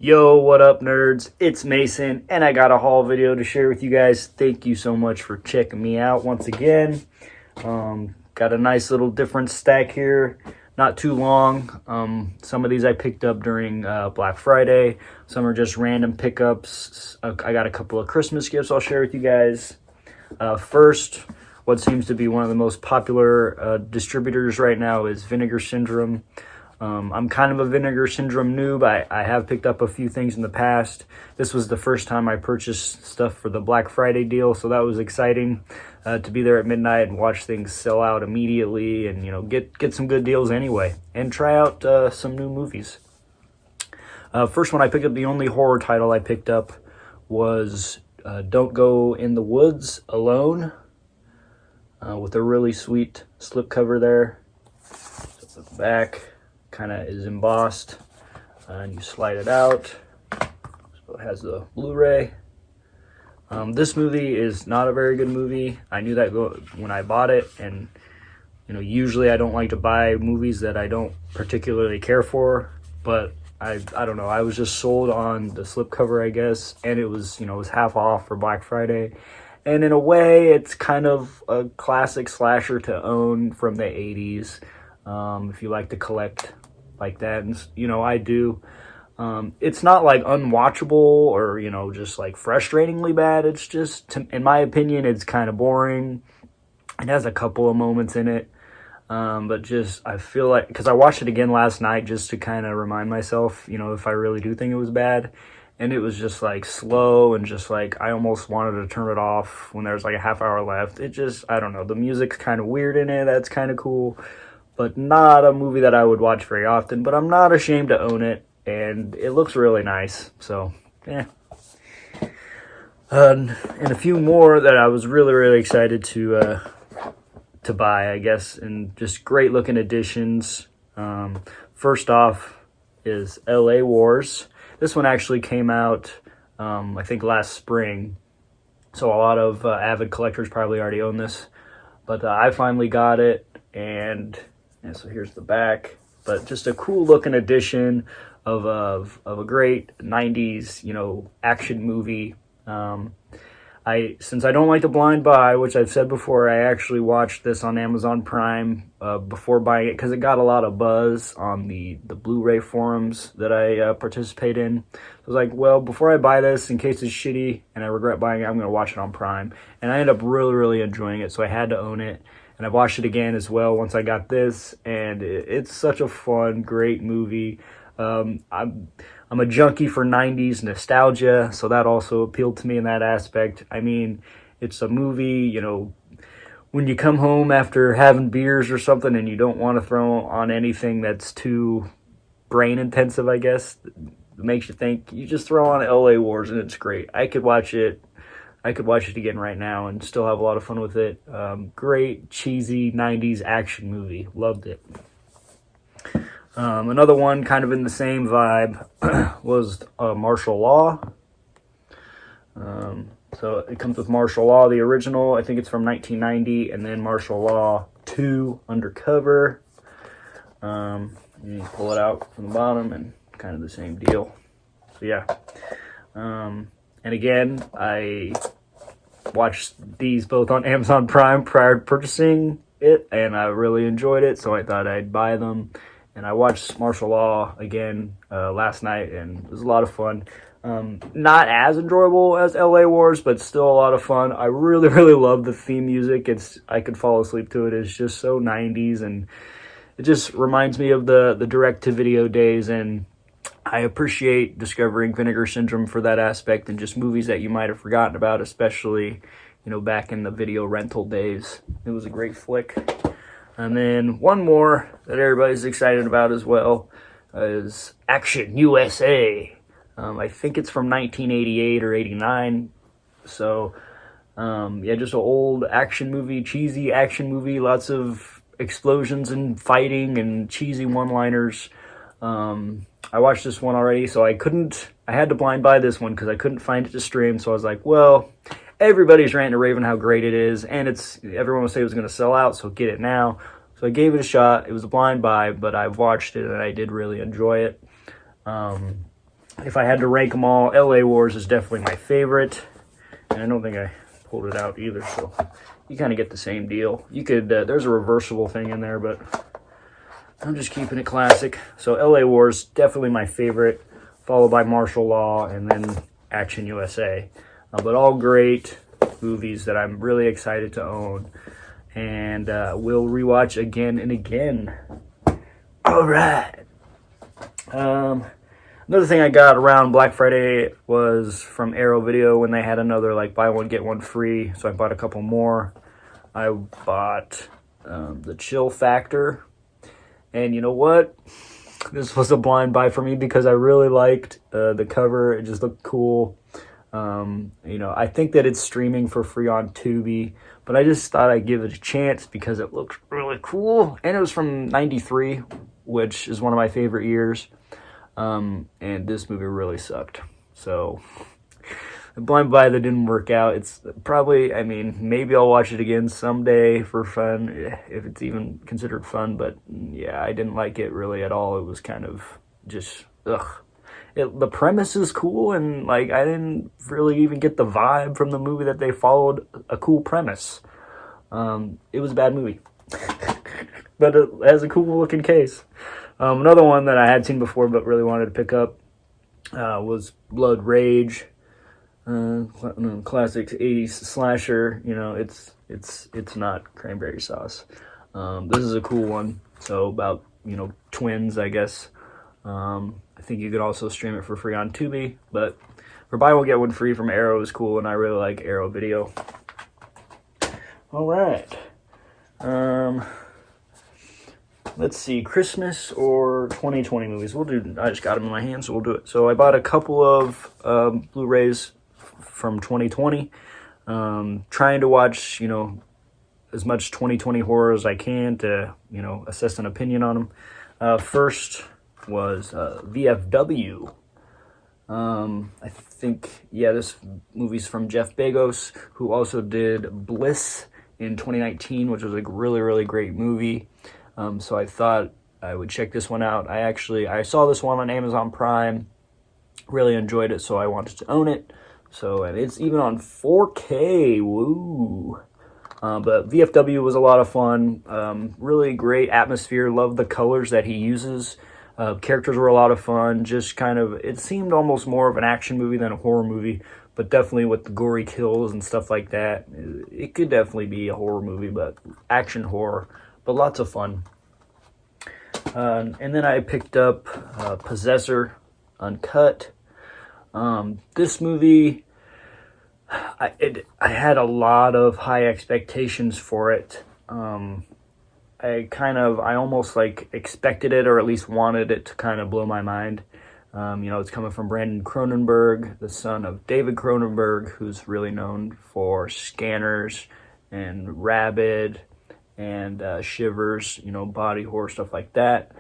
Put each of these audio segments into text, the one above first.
Yo, what up, nerds? It's Mason, and I got a haul video to share with you guys. Thank you so much for checking me out once again. Got a nice little different stack here, not too long. Some of these I picked up during Black Friday. Some are just random pickups. I got a couple of Christmas gifts I'll share with you guys. First, what seems to be one of the most popular distributors right now is Vinegar Syndrome. I'm kind of a Vinegar Syndrome noob. I have picked up a few things in the past. This was the first time I purchased stuff for the Black Friday deal, so that was exciting to be there at midnight and watch things sell out immediately and, get some good deals anyway and try out some new movies. First one I picked up, the only horror title I picked up was Don't Go in the Woods Alone with a really sweet slipcover there. So the back kind of is embossed and you slide it out, so it has the Blu-ray. This movie is not a very good movie. I knew that when I bought it, and usually I don't like to buy movies that I don't particularly care for, but I don't know, I was just sold on the slipcover, I guess, and it was it was half off for Black Friday, and in a way it's kind of a classic slasher to own from the 80s. If you like to collect like that, and I do. It's not like unwatchable or just like frustratingly bad. It's just, in my opinion, it's kind of boring. It has a couple of moments in it, but just I feel like, because I watched it again last night just to kind of remind myself, if I really do think it was bad, and it was just like slow and just like I almost wanted to turn it off when there was like a half hour left. It just, I don't know, the music's kind of weird in it. That's kind of cool, but not a movie that I would watch very often, but I'm not ashamed to own it, and it looks really nice, so, yeah. And a few more that I was really, really excited to buy, I guess, and just great-looking additions. First off is LA Wars. This one actually came out, I think, last spring, so a lot of avid collectors probably already own this, but I finally got it, and so here's the back, but just a cool looking edition of a great 90s, action movie. Since I don't like to blind buy, which I've said before, I actually watched this on Amazon Prime before buying it because it got a lot of buzz on the Blu-ray forums that I participate in. I was like, well, before I buy this, in case it's shitty and I regret buying it, I'm going to watch it on Prime. And I ended up really, really enjoying it, so I had to own it. And I watched it again as well once I got this, and it's such a fun, great movie. I'm a junkie for 90s nostalgia, so that also appealed to me in that aspect. I mean, it's a movie, when you come home after having beers or something and you don't want to throw on anything that's too brain intensive, I guess, that makes you think, you just throw on LA Wars and it's great. I could watch it again right now and still have a lot of fun with it. Great, cheesy 90s action movie. Loved it. Another one kind of in the same vibe was Martial Law. So it comes with Martial Law, the original. I think it's from 1990, and then Martial Law 2, Undercover. You pull it out from the bottom, and kind of the same deal. So yeah. And again, I watched these both on Amazon Prime prior to purchasing it, and I really enjoyed it, so I thought I'd buy them. And I watched Martial Law again last night, and it was a lot of fun. Not as enjoyable as LA Wars, but still a lot of fun. I really, really love the theme music. I could fall asleep to it. It's just so 90s, and it just reminds me of the direct-to-video days, and I appreciate discovering Vinegar Syndrome for that aspect, and just movies that you might have forgotten about, especially, back in the video rental days. It was a great flick. And then one more that everybody's excited about as well is Action USA. I think it's from 1988 or 89. So, yeah, just an old action movie, cheesy action movie, lots of explosions and fighting and cheesy one-liners. I watched this one already, so I had to blind buy this one because I couldn't find it to stream. So I was like, well, everybody's ranting and raving how great it is, and everyone would say it was going to sell out, so get it now. So I gave it a shot. It was a blind buy, but I've watched it and I did really enjoy it. if I had to rank them all, LA Wars is definitely my favorite. And I don't think I pulled it out either, so you kind of get the same deal. You could, there's a reversible thing in there, but I'm just keeping it classic. So LA Wars, definitely my favorite, followed by Martial Law, and then Action USA. But all great movies that I'm really excited to own, and will rewatch again and again. All right. Another thing I got around Black Friday was from Arrow Video when they had another like buy one get one free. So I bought a couple more. I bought the Chill Factor, and you know what? This was a blind buy for me because I really liked the cover. It just looked cool. You know, I think that it's streaming for free on Tubi, but I just thought I'd give it a chance because it looked really cool. And it was from '93, which is one of my favorite years. And this movie really sucked. So, a blind buy that didn't work out. It's probably, I mean, maybe I'll watch it again someday for fun, if it's even considered fun. But yeah, I didn't like it really at all. It was kind of just, ugh. The premise is cool, and like I didn't really even get the vibe from the movie that they followed a cool premise. It was a bad movie, but it has a cool looking case. Another one that I had seen before but really wanted to pick up was Blood Rage, classic 80s slasher. You know, it's not cranberry sauce. This is a cool one. So about, you know, twins, I guess. I think you could also stream it for free on Tubi, but for buy one get one free from Arrow is cool, and I really like Arrow Video. All right. Let's see, Christmas or 2020 movies. We'll do, I just got them in my hand, so we'll do it. So I bought a couple of Blu-rays from 2020. Trying to watch, you know, as much 2020 horror as I can to, you know, assess an opinion on them. First was VFW. I think, yeah, this movie's from Jeff Bezos, who also did Bliss in 2019, which was a really, really great movie. So I thought I would check this one out. I saw this one on Amazon Prime, really enjoyed it, so I wanted to own it. So, and it's even on 4K, woo! But VFW was a lot of fun, really great atmosphere, love the colors that he uses. Characters were a lot of fun, just kind of, it seemed almost more of an action movie than a horror movie, but definitely with the gory kills and stuff like that, it could definitely be a horror movie, but action horror, but lots of fun. And then I picked up Possessor Uncut. This movie, I had a lot of high expectations for it. I almost like expected it, or at least wanted it to kind of blow my mind. You know, it's coming from Brandon Cronenberg, the son of David Cronenberg, who's really known for Scanners and Rabid and Shivers, you know, body horror, stuff like that.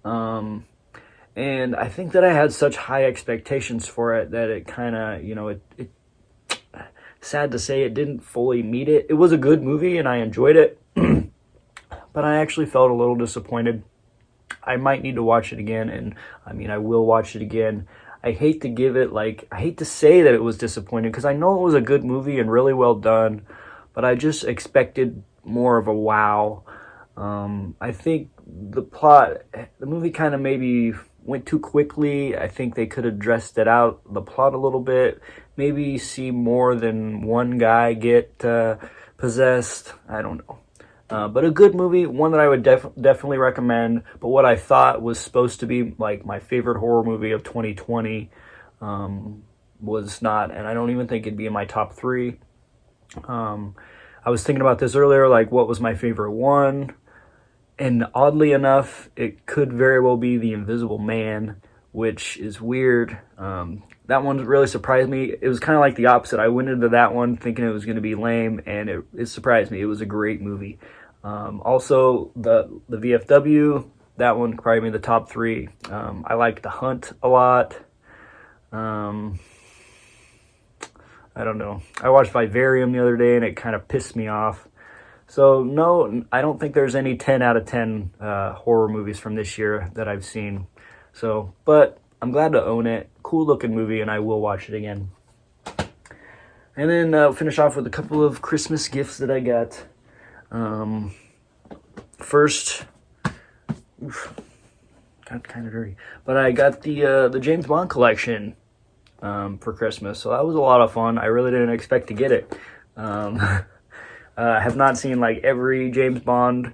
And I think that I had such high expectations for it that it kind of, you know, it sad to say it didn't fully meet it. It was a good movie and I enjoyed it. But I actually felt a little disappointed. I might need to watch it again, and I mean, I will watch it again. I hate to give it, like, I hate to say that it was disappointing, because I know it was a good movie and really well done, but I just expected more of a wow. I think the movie kind of maybe went too quickly. I think they could have dressed it out, the plot a little bit, maybe see more than one guy get possessed. I don't know. But a good movie, one that I would definitely recommend, but what I thought was supposed to be like my favorite horror movie of 2020 was not, and I don't even think it'd be in my top 3. I was thinking about this earlier, like what was my favorite one, and oddly enough, it could very well be The Invisible Man, which is weird. That one really surprised me. It was kind of like the opposite. I went into that one thinking it was going to be lame, and it surprised me. It was a great movie. Also, the VFW, that one probably in the top 3. I like The Hunt a lot. I don't know. I watched Vivarium the other day, and it kind of pissed me off. So, no, I don't think there's any 10 out of 10 horror movies from this year that I've seen. So, but I'm glad to own it. cool looking movie, and I will watch it again. And then finish off with a couple of Christmas gifts that I got. First, got kind of dirty, but I got the James Bond collection for Christmas, so that was a lot of fun. I really didn't expect to get it. I have not seen like every James Bond.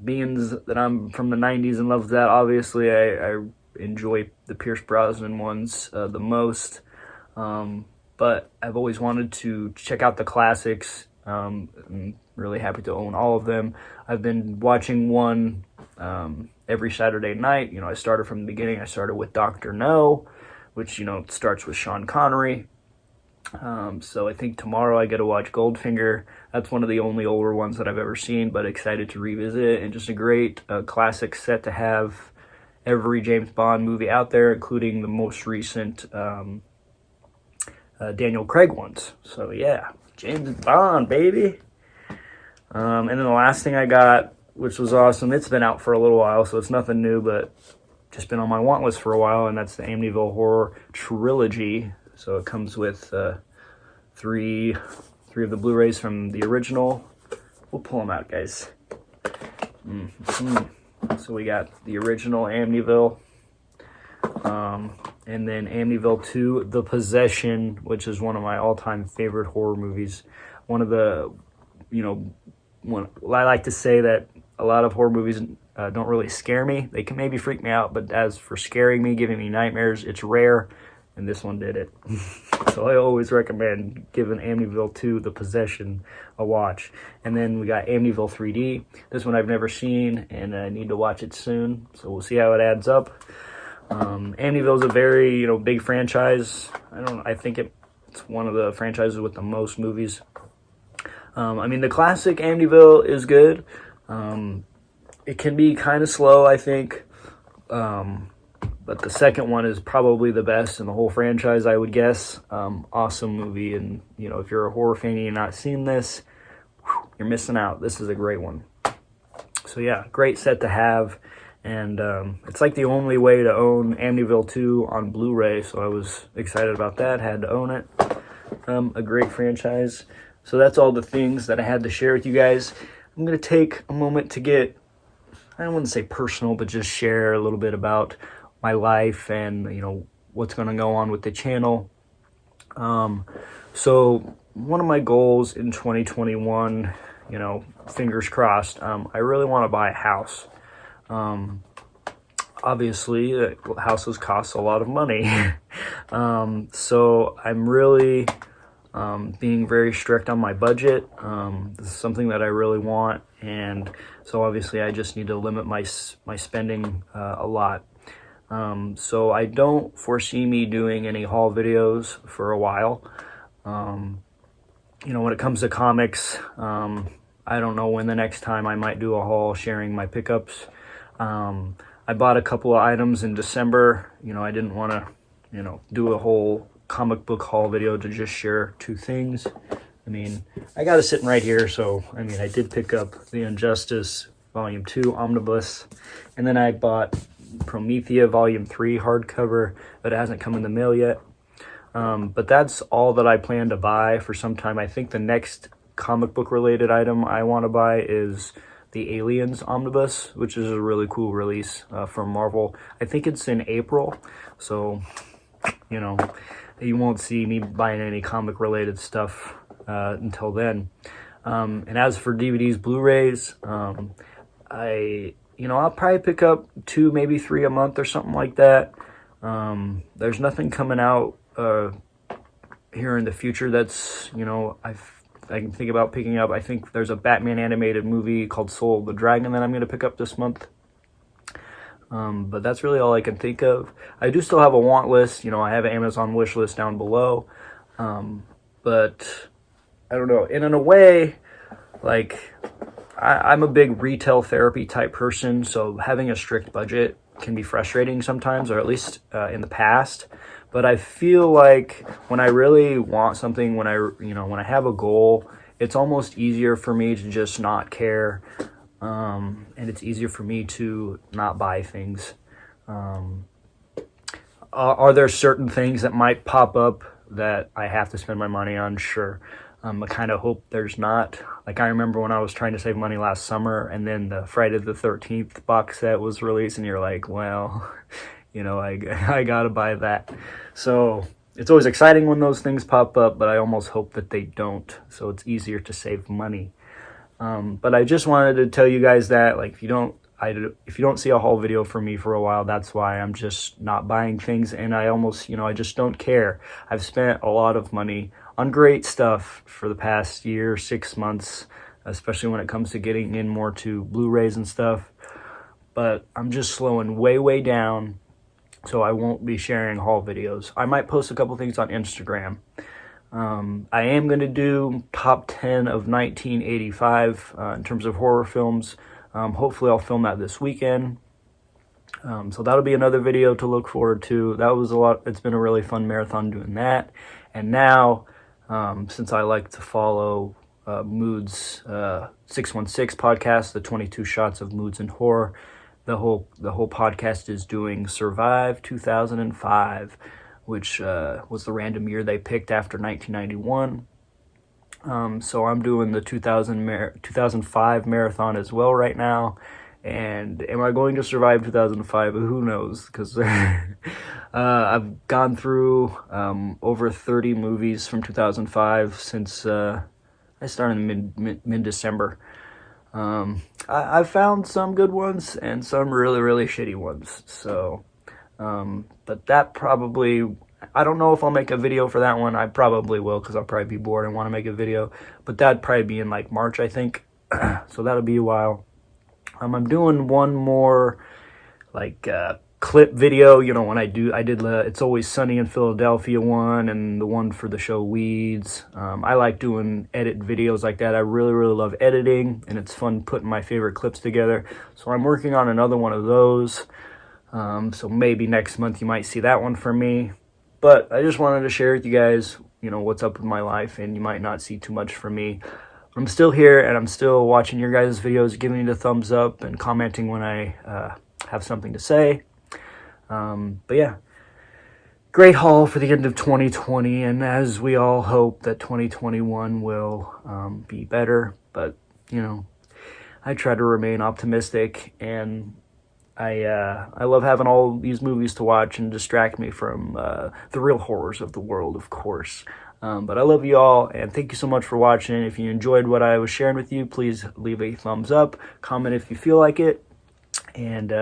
Being that I'm from the 90s and love that, obviously I enjoy the Pierce Brosnan ones the most. But I've always wanted to check out the classics. I'm really happy to own all of them. I've been watching one every Saturday night. You know, I started from the beginning. I started with Dr. No, which, you know, starts with Sean Connery. So I think tomorrow I get to watch Goldfinger. That's one of the only older ones that I've ever seen, but excited to revisit it. And just a great classic set to have every James Bond movie out there, including the most recent Daniel Craig ones. So yeah, James Bond, baby. And then the last thing I got, which was awesome, it's been out for a little while, so it's nothing new, but just been on my want list for a while, and that's the Amityville Horror Trilogy. So it comes with three of the Blu-rays from the original. We'll pull them out, guys. So we got the original Amityville, and then Amityville 2, The Possession, which is one of my all-time favorite horror movies. One of the, you know, I like to say that a lot of horror movies don't really scare me. They can maybe freak me out, but as for scaring me, giving me nightmares, it's rare, and this one did it. So I always recommend giving Amityville 2, The Possession, a watch. And then we got Amityville 3D. This one I've never seen, and I need to watch it soon, so we'll see how it adds up. Amityville is a very, you know, big franchise. I think it's one of the franchises with the most movies. I mean, the classic Amityville is good. It can be kind of slow, I think. But the second one is probably the best in the whole franchise, I would guess. Awesome movie, and, you know, if you're a horror fan and you've not seen this, you're missing out. This is a great one. So yeah, great set to have. And it's like the only way to own Amityville 2 on Blu-ray, so I was excited about that, had to own it. A great franchise. So that's all the things that I had to share with you guys. I'm going to take a moment to get, I don't want to say personal, but just share a little bit about my life and, you know, what's going to go on with the channel. So one of my goals in 2021, you know, fingers crossed, I really want to buy a house. Obviously, houses cost a lot of money. So I'm really being very strict on my budget. This is something that I really want, and so obviously I just need to limit my spending a lot. So I don't foresee me doing any haul videos for a while. You know, when it comes to comics, I don't know when the next time I might do a haul sharing my pickups. I bought a couple of items in December. You know, I didn't want to, you know, do a whole comic book haul video to just share two things. I mean, I got it sitting right here, so, I mean, I did pick up the Injustice Volume 2 Omnibus, and then I bought Promethea Volume 3 hardcover, but it hasn't come in the mail yet. But that's all that I plan to buy for some time. I think the next comic book related item I want to buy is the Aliens Omnibus, which is a really cool release from Marvel. I think it's in April, so, you know, you won't see me buying any comic related stuff until then. And as for DVDs, Blu-rays, I'll probably pick up 2, maybe 3 a month or something like that. There's nothing coming out here in the future that's, you know, I can think about picking up. I think there's a Batman animated movie called Soul of the Dragon that I'm going to pick up this month. But that's really all I can think of. I do still have a want list. You know, I have an Amazon wish list down below. But I don't know. And in a way, like, I'm a big retail therapy type person, so having a strict budget can be frustrating sometimes, or at least in the past. But I feel like when I really want something, when I have a goal, it's almost easier for me to just not care, and it's easier for me to not buy things. Are there certain things that might pop up that I have to spend my money on? Sure. I kind of hope there's not. Like, I remember when I was trying to save money last summer, and then the Friday the 13th box set was released, and you're like, well, I gotta buy that. So it's always exciting when those things pop up, but I almost hope that they don't, so it's easier to save money. But I just wanted to tell you guys that, like, if you don't see a haul video from me for a while, that's why. I'm just not buying things, and I almost, I just don't care. I've spent a lot of money on great stuff for the past year, 6 months, especially when it comes to getting in more to Blu-rays and stuff. But I'm just slowing way down, so I won't be sharing haul videos. I might post a couple things on Instagram. I am going to do top 10 of 1985 in terms of horror films. Hopefully I'll film that this weekend. So that'll be another video to look forward to. That was a lot. It's been a really fun marathon doing that. And now, since I like to follow Mood's 616 podcast, the 22 shots of moods and horror, the whole podcast is doing Survive 2005, which was the random year they picked after 1991. So I'm doing the 2005 marathon as well right now. And am I going to survive 2005? Who knows? Because I've gone through over 30 movies from 2005 since I started in mid-December. I've found some good ones and some really shitty ones. So, but that probably, I don't know if I'll make a video for that one. I probably will, because I'll probably be bored and want to make a video. But that'd probably be in like March, I think. So that'll be a while. I'm doing one more like clip video, when I did It's Always Sunny in Philadelphia one, and the one for the show Weeds. I like doing edit videos like that. I really love editing, and it's fun putting my favorite clips together. So I'm working on another one of those. So maybe next month you might see that one from me. But I just wanted to share with you guys, what's up with my life, and you might not see too much from me. I'm still here, and I'm still watching your guys' videos, giving you the thumbs up and commenting when I have something to say. But yeah, great haul for the end of 2020, and as we all hope that 2021 will be better. But, I try to remain optimistic, and I love having all these movies to watch and distract me from the real horrors of the world, of course. But I love you all, and thank you so much for watching. If you enjoyed what I was sharing with you, please leave a thumbs up, comment if you feel like it, and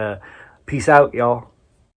peace out, y'all.